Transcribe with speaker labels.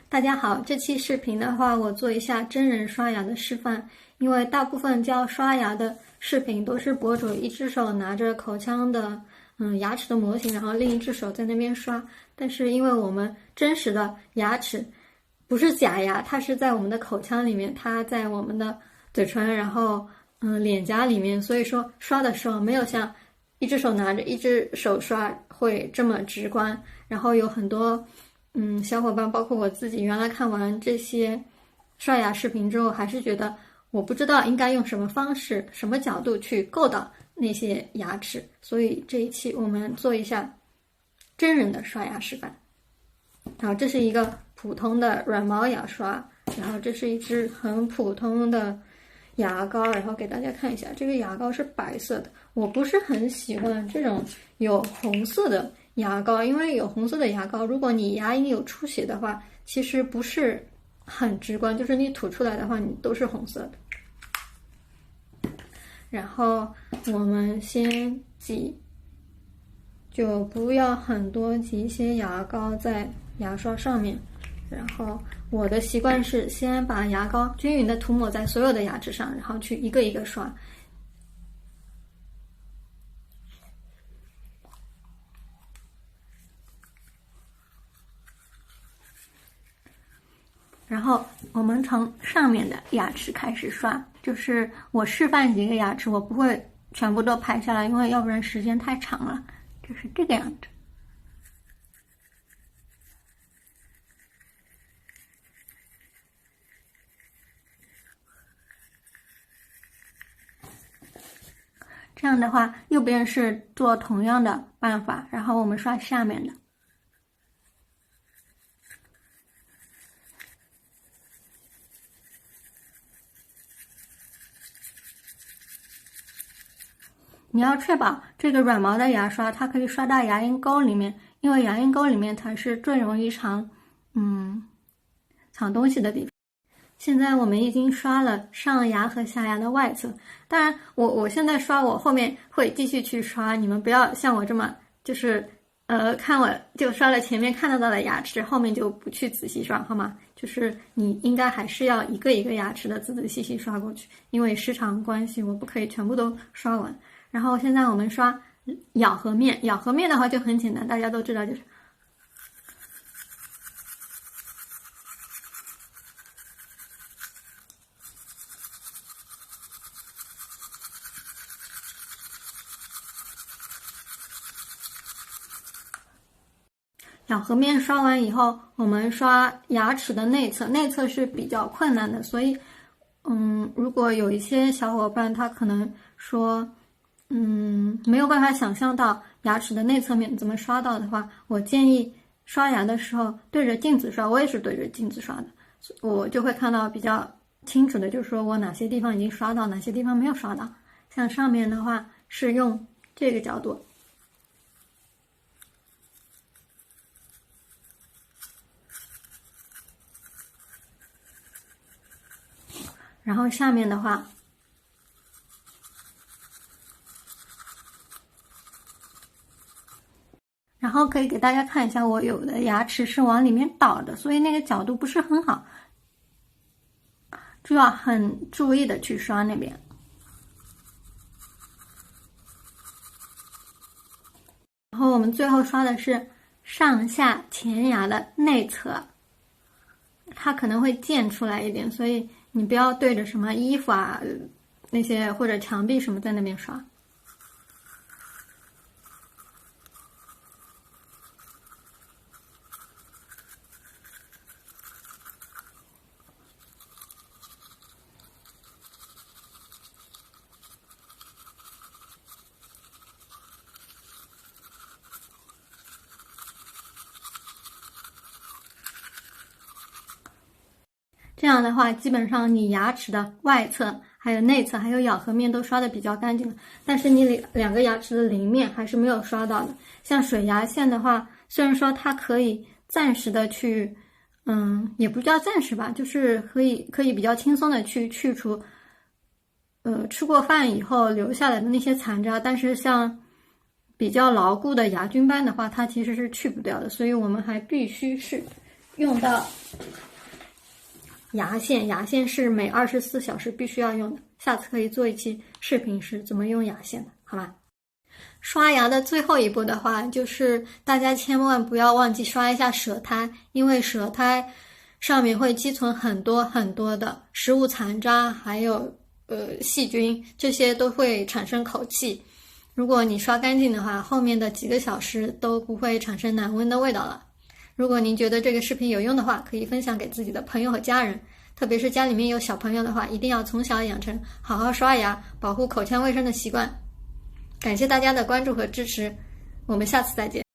Speaker 1: 大家好，这期视频的话，我做一下真人刷牙的示范。因为大部分教刷牙的视频都是博主一只手拿着口腔的牙齿的模型，然后另一只手在那边刷。但是因为我们真实的牙齿不是假牙，它是在我们的口腔里面，它在我们的嘴唇，然后脸颊里面，所以说刷的时候没有像一只手拿着一只手刷会这么直观。然后有很多小伙伴包括我自己原来看完这些刷牙视频之后，还是觉得我不知道应该用什么方式什么角度去够到那些牙齿，所以这一期我们做一下真人的刷牙示范。然后这是一个普通的软毛牙刷，然后这是一支很普通的牙膏，然后给大家看一下，这个牙膏是白色的。我不是很喜欢这种有红色的牙膏，因为有红色的牙膏，如果你牙龈有出血的话，其实不是很直观，就是你吐出来的话，你都是红色的。然后我们先挤，就不要很多，挤一些牙膏在牙刷上面。然后我的习惯是先把牙膏均匀的涂抹在所有的牙齿上，然后去一个一个刷。然后我们从上面的牙齿开始刷，就是我示范几个牙齿，我不会全部都排下来，因为要不然时间太长了。就是这个样子。这样的话，右边是做同样的办法，然后我们刷下面的。你要确保这个软毛的牙刷它可以刷到牙龈沟里面，因为牙龈沟里面才是最容易藏东西的地方。现在我们已经刷了上牙和下牙的外侧，当然我现在刷，我后面会继续去刷，你们不要像我这么就是看我就刷了前面看得到的牙齿，后面就不去仔细刷，好吗？就是你应该还是要一个一个牙齿的仔仔细细刷过去，因为时长关系，我不可以全部都刷完。然后现在我们刷咬合面，咬合面的话就很简单，大家都知道，就是咬合面刷完以后，我们刷牙齿的内侧，内侧是比较困难的，所以如果有一些小伙伴他可能说没有办法想象到牙齿的内侧面怎么刷到的话，我建议刷牙的时候对着镜子刷，我也是对着镜子刷的，我就会看到比较清楚的，就是说我哪些地方已经刷到，哪些地方没有刷到。像上面的话是用这个角度，然后下面的话然后可以给大家看一下，我有的牙齿是往里面倒的，所以那个角度不是很好，就要很注意的去刷那边。然后我们最后刷的是上下前牙的内侧，它可能会溅出来一点，所以你不要对着什么衣服啊那些或者墙壁什么在那边刷。这样的话，基本上你牙齿的外侧、还有内侧、还有咬合面都刷的比较干净了，但是你两个牙齿的邻面还是没有刷到的。像水牙线的话，虽然说它可以暂时的去，也不叫暂时吧，就是可以比较轻松的去除，吃过饭以后留下来的那些残渣，但是像比较牢固的牙菌斑的话，它其实是去不掉的，所以我们还必须是用到牙线，牙线是每24小时必须要用的。下次可以做一期视频是怎么用牙线的，好吧？刷牙的最后一步的话，就是大家千万不要忘记刷一下舌苔，因为舌苔上面会积存很多很多的食物残渣，还有细菌，这些都会产生口气。如果你刷干净的话，后面的几个小时都不会产生难闻的味道了。如果您觉得这个视频有用的话，可以分享给自己的朋友和家人，特别是家里面有小朋友的话，一定要从小养成好好刷牙、保护口腔卫生的习惯。感谢大家的关注和支持，我们下次再见。